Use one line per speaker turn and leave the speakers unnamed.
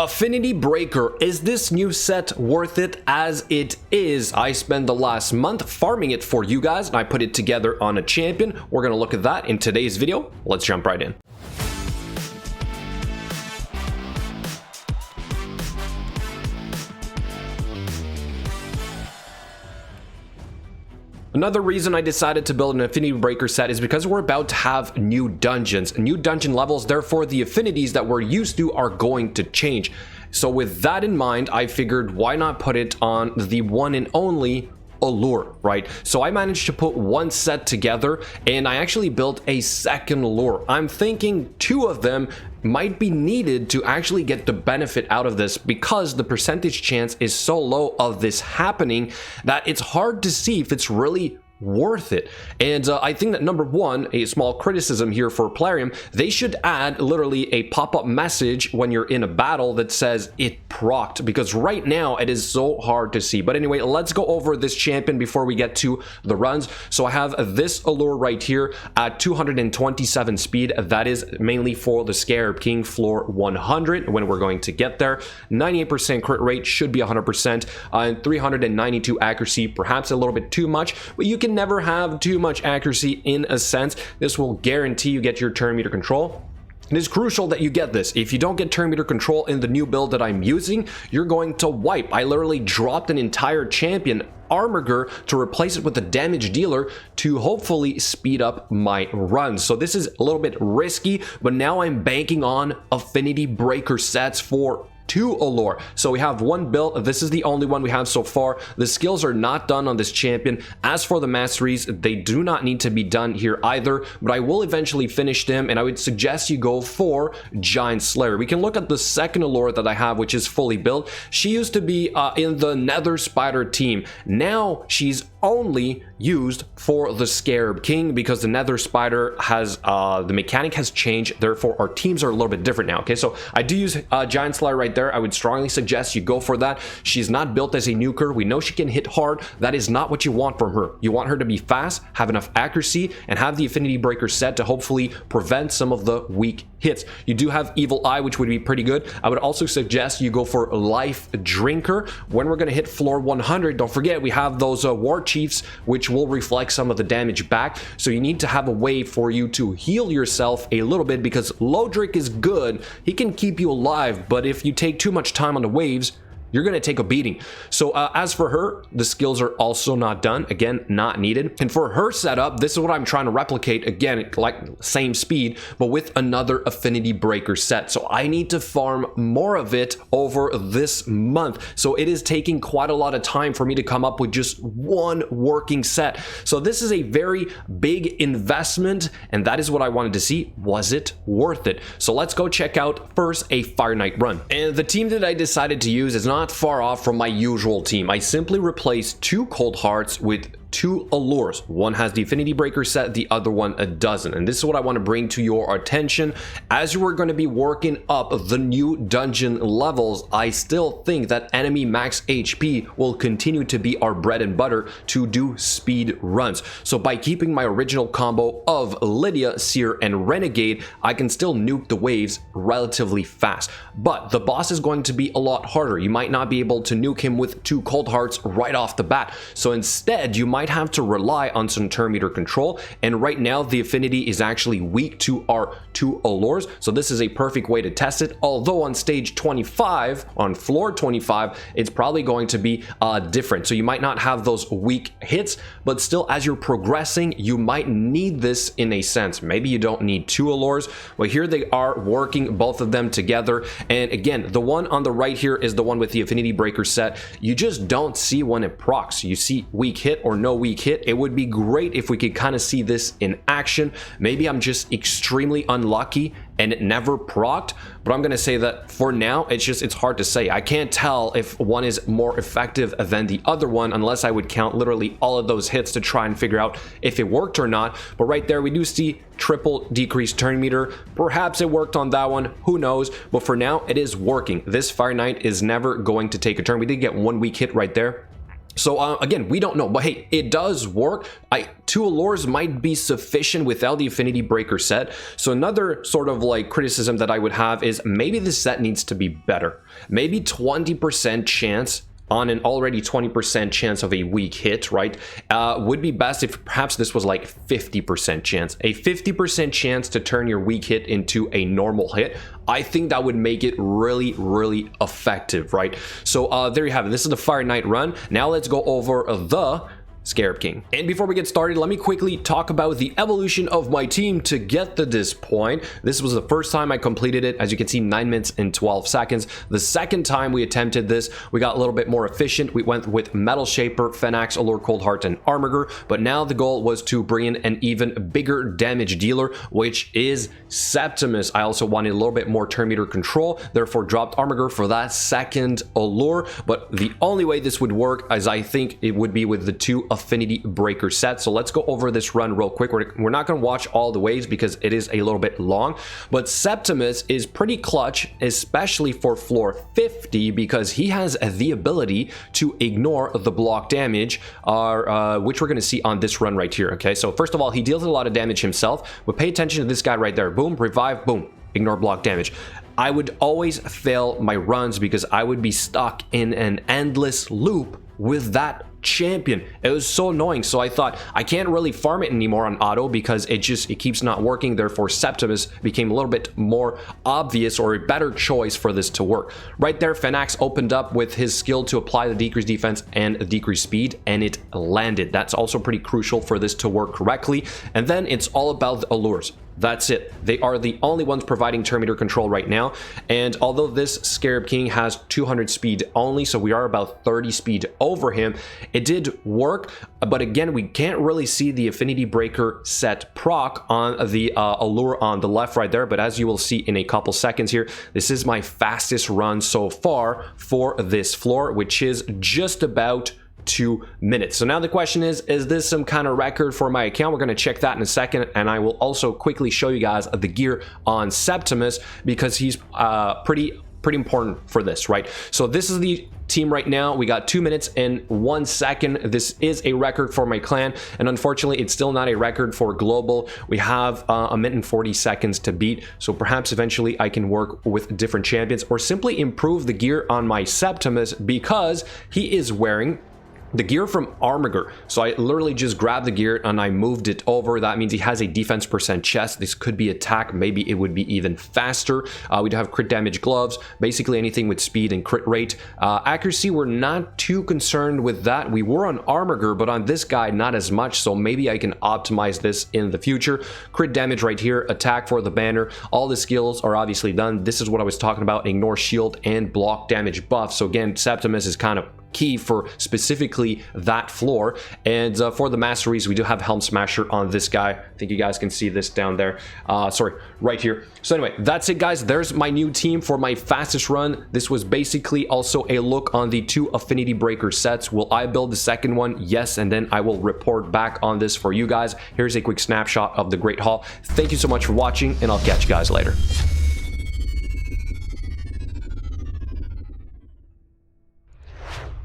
Affinity Breaker, is this new set worth it as it is? I spent the last month farming it for you guys and I put it together on a champion. We're going to look at that in today's video. Let's jump right in. Another reason I decided to build an Affinity Breaker set is because we're about to have new dungeons, new dungeon levels, therefore the affinities that we're used to are going to change. So with that in mind, I figured why not put it on the one and only allure, right? So I managed to put one set together and I actually built a second allure. I'm thinking two of them might be needed to actually get the benefit out of this because the percentage chance is so low of this happening that it's hard to see if it's really worth it. And I think that number one, a small criticism here for Plarium, they should add literally a pop-up message when you're in a battle that says it procced, because right now it is so hard to see. But anyway, let's go over this champion before we get to the runs. So I have this allure right here at 227 speed. That is mainly for the Scarab King floor 100 when we're going to get there. 98% crit rate, should be 100%, and 392 accuracy, perhaps a little bit too much, but you can never have too much accuracy in a sense. This will guarantee you get your turn meter control. It is crucial that you get this. If you don't get turn meter control in the new build that I'm using, you're going to wipe. I literally dropped an entire champion Armorger to replace it with a damage dealer to hopefully speed up my runs. So this is a little bit risky, but now I'm banking on Affinity Breaker sets for two allure. So we have one build. This is the only one we have so far. The skills are not done on this champion. As for the masteries, they do not need to be done here either, but I will eventually finish them, and I would suggest you go for Giant Slayer. We can look at the second allure that I have, which is fully built. She used to be in the Nether Spider team. Now she's only used for the Scarab King because the Nether Spider has the mechanic has changed, therefore our teams are a little bit different now. Okay, so I do use Giant Slayer right there. I would strongly suggest you go for that. She's not built as a nuker. We know she can hit hard. That is not what you want from her. You want her to be fast, have enough accuracy, and have the Affinity Breaker set to hopefully prevent some of the weak hits. You do have Evil Eye, which would be pretty good. I would also suggest you go for Life Drinker. When we're going to hit floor 100, don't forget we have those War Chiefs, which will reflect some of the damage back. So you need to have a way for you to heal yourself a little bit, because Lodric is good. He can keep you alive, but if you take too much time on the waves, you're going to take a beating. So as for her, the skills are also not done. Again, not needed. And for her setup, this is what I'm trying to replicate. Again, like same speed, but with another Affinity Breaker set. So I need to farm more of it over this month. So it is taking quite a lot of time for me to come up with just one working set. So this is a very big investment, and that is what I wanted to see. Was it worth it? So let's go check out first a Fire Knight run. And the team that I decided to use is not far off from my usual team. I simply replaced two Cold Hearts with two allures. One has the Affinity Breaker set, the other one doesn't. And this is what I want to bring to your attention. As you are going to be working up the new dungeon levels, I still think that enemy max HP will continue to be our bread and butter to do speed runs. So by keeping my original combo of Lydia, Seer, and Renegade, I can still nuke the waves relatively fast. But the boss is going to be a lot harder. You might not be able to nuke him with two Cold Hearts right off the bat. So instead, you might have to rely on some turn meter control, and right now the affinity is actually weak to our two allures, so this is a perfect way to test it. Although on stage 25, on floor 25, it's probably going to be different, so you might not have those weak hits, but still as you're progressing you might need this in a sense. Maybe you don't need two allures, but here they are working, both of them together. And again, the one on the right here is the one with the Affinity Breaker set. You just don't see when it procs. You see weak hit or no weak hit. It would be great if we could kind of see this in action. Maybe I'm just extremely unlucky and it never procced, but I'm gonna say that for now it's hard to say. I can't tell if one is more effective than the other one unless I would count literally all of those hits to try and figure out if it worked or not. But right there we do see triple decreased turn meter. Perhaps it worked on that one, who knows, but for now it is working. This Fire Knight is never going to take a turn. We did get one weak hit right there. So again, we don't know, but hey, it does work. 2 allures might be sufficient without the Affinity Breaker set. So another sort of like criticism that I would have is maybe the set needs to be better. Maybe 20% chance on an already 20% chance of a weak hit, right? Would be best if perhaps this was like 50% chance. A 50% chance to turn your weak hit into a normal hit. I think that would make it really, really effective, right? So there you have it. This is the Fire Knight run. Now let's go over the Scarab King. And before we get started, let me quickly talk about the evolution of my team to get to this point. This was the first time I completed it. As you can see, 9 minutes and 12 seconds. The second time we attempted this, we got a little bit more efficient. We went with Metal Shaper, Fenax, Allure, Cold Heart, and Armiger. But now the goal was to bring in an even bigger damage dealer, which is Septimus. I also wanted a little bit more turn meter control, therefore dropped Armiger for that second Allure. But the only way this would work, as I think it would be with the 2 Affinity Breaker set. So let's go over this run real quick. We're not going to watch all the waves because it is a little bit long, but Septimus is pretty clutch, especially for floor 50, because he has the ability to ignore the block damage, which we're going to see on this run right here. Okay, so first of all, he deals a lot of damage himself, but pay attention to this guy right there. Boom, revive, boom, ignore block damage. I would always fail my runs because I would be stuck in an endless loop with that champion. It was so annoying. So I thought I can't really farm it anymore on auto because it keeps not working. Therefore Septimus became a little bit more obvious or a better choice for this to work. Right there, Fenax opened up with his skill to apply the decreased defense and decreased speed, and it landed. That's also pretty crucial for this to work correctly. And then it's all about the allures. That's it. They are the only ones providing turn meter control right now. And although this Scarab King has 200 speed only, so we are about 30 speed over him, it did work. But again, we can't really see the Affinity Breaker set proc on the allure on the left right there. But as you will see in a couple seconds here, this is my fastest run so far for this floor, which is just about 2 minutes. So now the question is this some kind of record for my account? We're going to check that in a second, and I will also quickly show you guys the gear on Septimus because he's pretty important for this, right? So this is the team right now. We got 2 minutes and 1 second. This is a record for my clan, and unfortunately it's still not a record for global. We have a minute and 40 seconds to beat, so perhaps eventually I can work with different champions or simply improve the gear on my Septimus because he is wearing the gear from Armiger. So I literally just grabbed the gear and I moved it over. That means he has a defense % chest. This could be attack. Maybe it would be even faster. We do have crit damage gloves, basically anything with speed and crit rate. Accuracy, we're not too concerned with that. We were on Armiger, but on this guy, not as much. So maybe I can optimize this in the future. Crit damage right here, attack for the banner. All the skills are obviously done. This is what I was talking about, ignore shield and block damage buff. So again, Septimus is kind of key for specifically that floor. And for the masteries, we do have Helm Smasher on this guy. I think you guys can see this down there. Sorry, right here. So anyway, that's it, guys. There's my new team for my fastest run. This was basically also a look on the 2 Affinity Breaker sets. Will I build the second one? Yes, and then I will report back on this for you guys. Here's a quick snapshot of the Great Hall. Thank you so much for watching, and I'll catch you guys later.